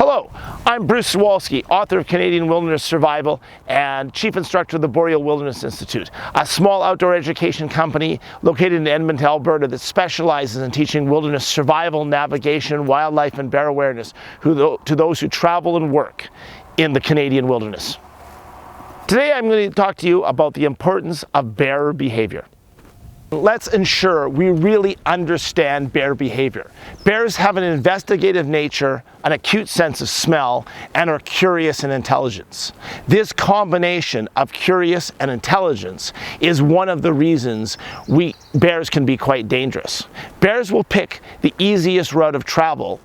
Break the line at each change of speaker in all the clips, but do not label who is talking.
Hello, I'm Bruce Zawalsky, author of Canadian Wilderness Survival and Chief Instructor of the Boreal Wilderness Institute, a small outdoor education company located in Edmonton, Alberta that specializes in teaching wilderness survival, navigation, wildlife, and bear awareness to those who travel and work in the Canadian wilderness. Today I'm going to talk to you about the importance of bear behavior. Let's ensure we really understand bear behavior. Bears have an investigative nature, an acute sense of smell, and are curious and intelligent. This combination of curious and intelligence is one of the reasons bears can be quite dangerous. Bears will pick the easiest route of travel.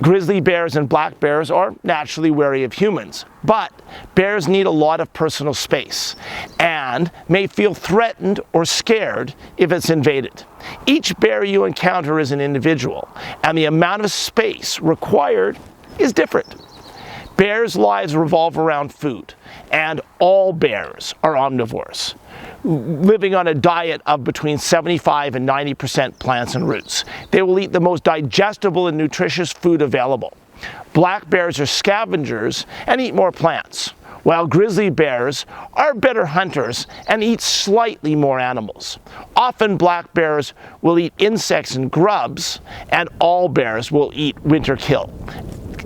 Grizzly bears and black bears are naturally wary of humans, but bears need a lot of personal space and may feel threatened or scared if it's invaded. Each bear you encounter is an individual, and the amount of space required is different. Bears' lives revolve around food, and all bears are omnivores, living on a diet of between 75 and 90% plants and roots. They will eat the most digestible and nutritious food available. Black bears are scavengers and eat more plants, while grizzly bears are better hunters and eat slightly more animals. Often black bears will eat insects and grubs, and all bears will eat winter kill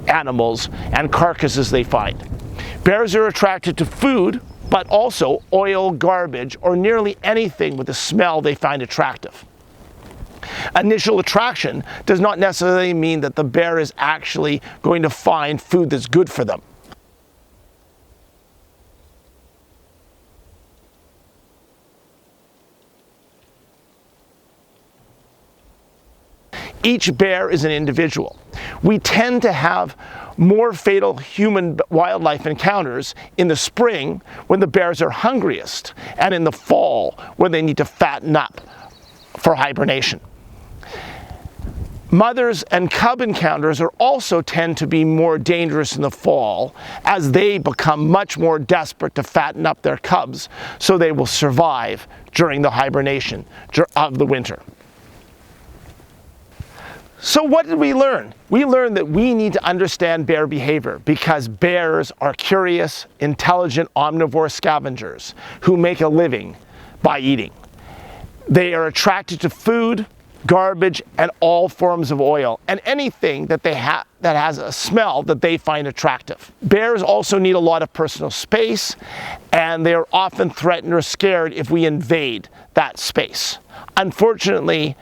animals and carcasses they find. Bears are attracted to food, but also oil, garbage, or nearly anything with a smell they find attractive. Initial attraction does not necessarily mean that the bear is actually going to find food that's good for them. Each bear is an individual. We tend to have more fatal human-wildlife encounters in the spring when the bears are hungriest, and in the fall when they need to fatten up for hibernation. Mothers and cub encounters also tend to be more dangerous in the fall as they become much more desperate to fatten up their cubs so they will survive during the hibernation of the winter. So what did we learn? We learned that we need to understand bear behavior because bears are curious, intelligent, omnivore scavengers who make a living by eating. They are attracted to food, garbage, and all forms of oil, and anything that has a smell that they find attractive. Bears also need a lot of personal space, and they are often threatened or scared if we invade that space. Unfortunately,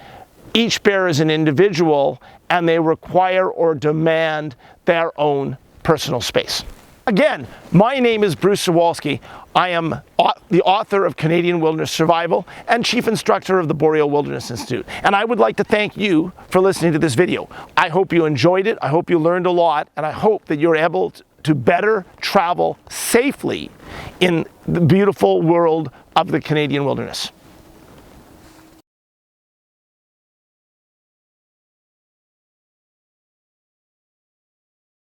each bear is an individual, and they require or demand their own personal space. Again, my name is Bruce Zawalsky. I am the author of Canadian Wilderness Survival and Chief Instructor of the Boreal Wilderness Institute. And I would like to thank you for listening to this video. I hope you enjoyed it, I hope you learned a lot, and I hope that you're able to better travel safely in the beautiful world of the Canadian wilderness.